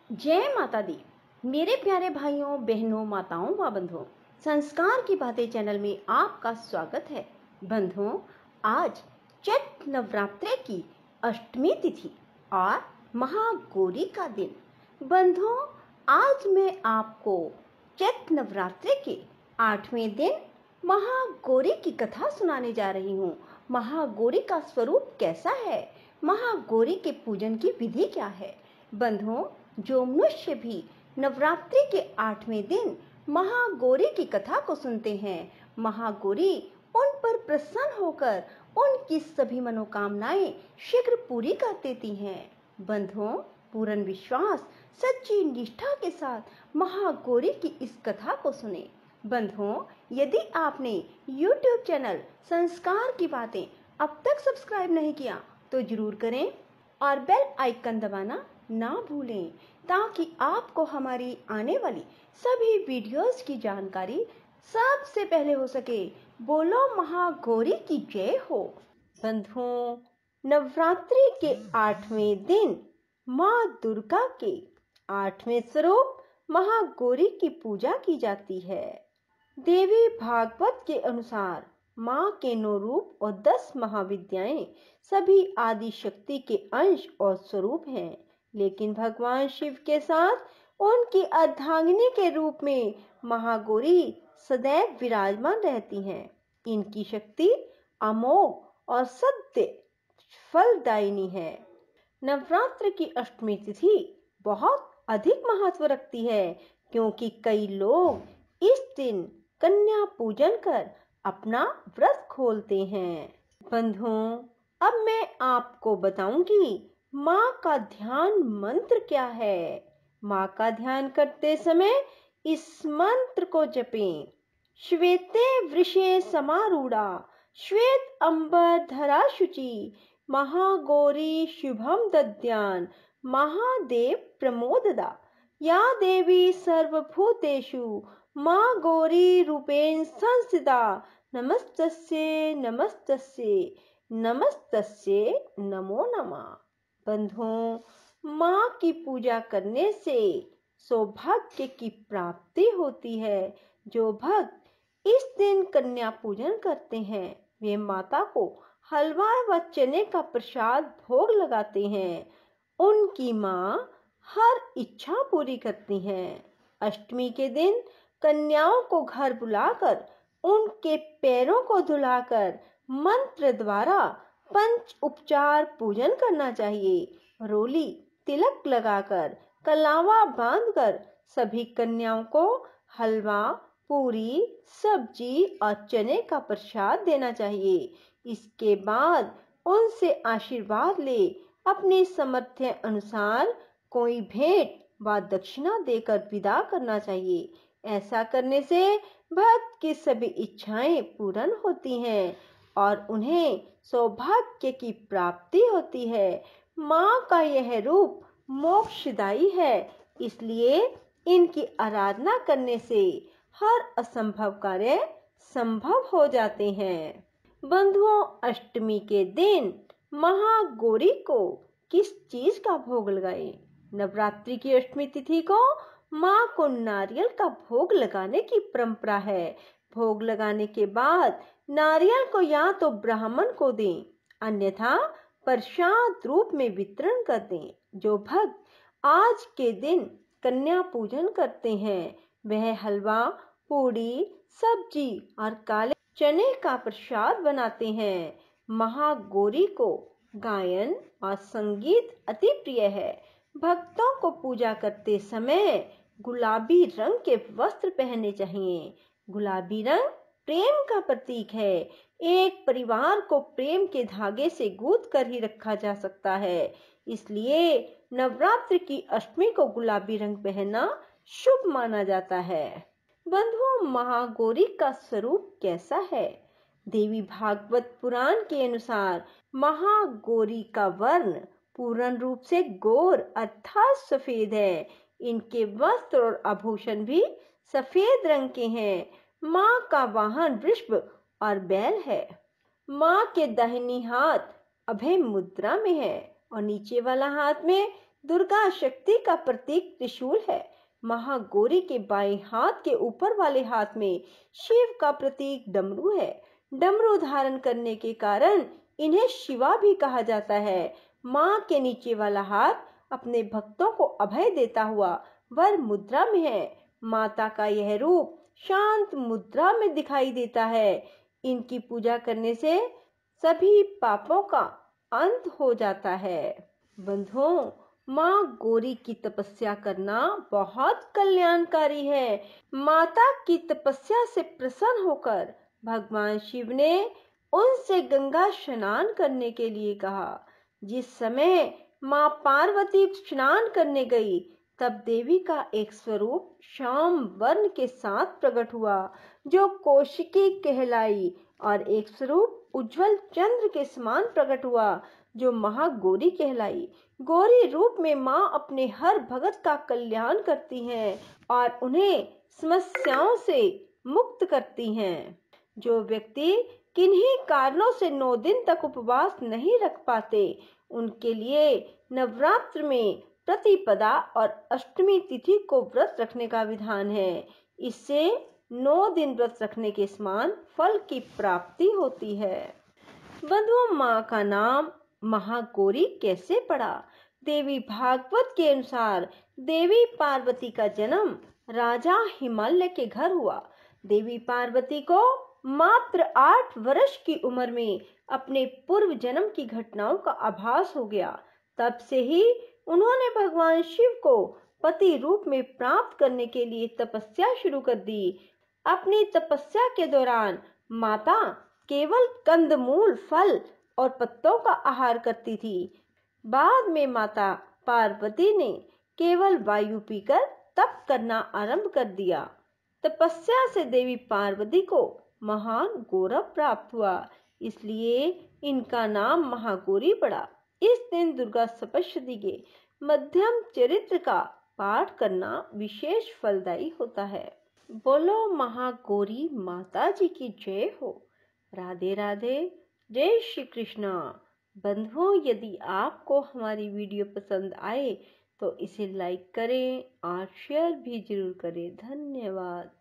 जय माता दी। मेरे प्यारे भाइयों बहनों माताओं व बंधुओं, संस्कार की बातें चैनल में आपका स्वागत है। बंधुओं, आज चैत्र नवरात्रे की अष्टमी तिथि और महागौरी का दिन। बंधुओं, आज मैं आपको चैत्र नवरात्रे के 8वें दिन महागौरी की कथा सुनाने जा रही हूँ। महागौरी का स्वरूप कैसा है, महागौरी के पूजन की विधि क्या है। बंधुओं, जो मनुष्य भी नवरात्रि के 8वें दिन महागौरी की कथा को सुनते हैं, महागौरी उन पर प्रसन्न होकर उनकी सभी मनोकामनाएं शीघ्र पूरी कर देती हैं। बंधुओं, पूर्ण विश्वास सच्ची निष्ठा के साथ महागौरी की इस कथा को सुने। बंधुओं, यदि आपने YouTube चैनल संस्कार की बातें अब तक सब्सक्राइब नहीं किया तो जरूर करें और बेल आइकन दबाना ना भूलें, ताकि आपको हमारी आने वाली सभी वीडियोस की जानकारी सबसे पहले हो सके। बोलो महागौरी की जय हो। बंधुओं, नवरात्रि के 8वें दिन माँ दुर्गा के 8वें स्वरूप महागौरी की पूजा की जाती है। देवी भागवत के अनुसार माँ के 9 रूप और 10 महाविद्याएं सभी आदि शक्ति के अंश और स्वरूप हैं, लेकिन भगवान शिव के साथ उनकी अर्धांगिनी के रूप में महागौरी सदैव विराजमान रहती हैं। इनकी शक्ति अमोघ और सत्य फलदायिनी है। नवरात्र की अष्टमी तिथि बहुत अधिक महत्व रखती है, क्योंकि कई लोग इस दिन कन्या पूजन कर अपना व्रत खोलते हैं। बंधुओं, अब मैं आपको बताऊंगी माँ का ध्यान मंत्र क्या है। माँ का ध्यान करते समय इस मंत्र को जपें। श्वेते वृषे समारूढ़ा श्वेत अंबर धरा शुचि महागौरी शुभम दद्यान महादेव प्रमोददा या देवी सर्वभूतेषु माँ गौरी रूपेण संस्थिता नमस्तस्ये नमस्तस्ये नमस्तस्ये नमो नमः। बंधुओं, माँ की पूजा करने से सौभाग्य की प्राप्ति होती है। जो भक्त इस दिन कन्या पूजन करते हैं, वे माता को हलवा व चने का प्रसाद भोग लगाते हैं। उनकी माँ हर इच्छा पूरी करती हैं। अष्टमी के दिन कन्याओं को घर बुलाकर उनके पैरों को धुलाकर मंत्र द्वारा पंच उपचार पूजन करना चाहिए। रोली तिलक लगाकर कलावा बांधकर सभी कन्याओं को हलवा, पूरी, सब्जी और चने का प्रसाद देना चाहिए। इसके बाद उनसे आशीर्वाद ले अपने सामर्थ्य अनुसार कोई भेंट व दक्षिणा देकर विदा करना चाहिए। ऐसा करने से भक्त की सभी इच्छाएं पूर्ण होती हैं और उन्हें सौभाग्य की प्राप्ति होती है। माँ का यह रूप मोक्षदायी है, इसलिए इनकी आराधना करने से हर असंभव कार्य संभव हो जाते हैं। बंधुओं, अष्टमी के दिन महागौरी को किस चीज का भोग लगाएं? नवरात्रि की अष्टमी तिथि को माँ को नारियल का भोग लगाने की परंपरा है। भोग लगाने के बाद नारियल को या तो ब्राह्मण को दें, अन्यथा प्रसाद रूप में वितरण कर दें। जो भक्त आज के दिन कन्या पूजन करते हैं, वह हलवा, पूड़ी, सब्जी और काले चने का प्रसाद बनाते हैं। महागौरी को गायन और संगीत अति प्रिय है। भक्तों को पूजा करते समय गुलाबी रंग के वस्त्र पहनने चाहिए। गुलाबी रंग प्रेम का प्रतीक है। एक परिवार को प्रेम के धागे से गूंथ कर ही रखा जा सकता है, इसलिए नवरात्र की अष्टमी को गुलाबी रंग पहनना शुभ माना जाता है। बंधुओं, महागौरी का स्वरूप कैसा है? देवी भागवत पुराण के अनुसार महागौरी का वर्ण पूर्ण रूप से गौर अर्थात सफेद है। इनके वस्त्र और आभूषण भी सफेद रंग के हैं। माँ का वाहन वृषभ और बैल है। माँ के दाहिनी हाथ अभय मुद्रा में है और नीचे वाला हाथ में दुर्गा शक्ति का प्रतीक त्रिशूल है। महागौरी के बाएं हाथ के ऊपर वाले हाथ में शिव का प्रतीक डमरू है। डमरू धारण करने के कारण इन्हें शिवा भी कहा जाता है। मां के नीचे वाला हाथ अपने भक्तों को अभय देता हुआ वर मुद्रा में है। माता का यह रूप शांत मुद्रा में दिखाई देता है। इनकी पूजा करने से सभी पापों का अंत हो जाता है। बंधुओं, माँ गौरी की तपस्या करना बहुत कल्याणकारी है। माता की तपस्या से प्रसन्न होकर भगवान शिव ने उनसे गंगा स्नान करने के लिए कहा। जिस समय माँ पार्वती स्नान करने गई, तब देवी का एक स्वरूप श्याम वर्ण के साथ प्रकट हुआ, जो कौशिकी कहलाई, और एक स्वरूप उज्जवल चंद्र के समान प्रकट हुआ, जो महागौरी कहलाई। गौरी रूप में माँ अपने हर भगत का कल्याण करती हैं और उन्हें समस्याओं से मुक्त करती हैं। जो व्यक्ति किन्हीं कारणों से 9 दिन तक उपवास नहीं रख पाते, उनके लिए नवरात्र में प्रतिपदा और अष्टमी तिथि को व्रत रखने का विधान है। इससे 9 दिन व्रत रखने के समान फल की प्राप्ति होती है। बंधुओं, माँ का नाम महागौरी कैसे पड़ा? देवी भागवत के अनुसार देवी पार्वती का जन्म राजा हिमालय के घर हुआ। देवी पार्वती को मात्र 8 वर्ष की उम्र में अपने पूर्व जन्म की घटनाओं का आभास हो गया। तब से ही उन्होंने भगवान शिव को पति रूप में प्राप्त करने के लिए तपस्या शुरू कर दी। अपनी तपस्या के दौरान माता केवल कंदमूल, फल और पत्तों का आहार करती थी। बाद में माता पार्वती ने केवल वायु पीकर तप करना आरंभ कर दिया। तपस्या से देवी पार्वती को महान गौरव प्राप्त हुआ, इसलिए इनका नाम महागौरी पड़ा। इस दिन दुर्गा सप्तशती के मध्यम चरित्र का पाठ करना विशेष फलदायी होता है। बोलो महागौरी माता जी की जय हो। राधे राधे, जय श्री कृष्णा। बंधुओं, यदि आपको हमारी वीडियो पसंद आए तो इसे लाइक करें और शेयर भी जरूर करें। धन्यवाद।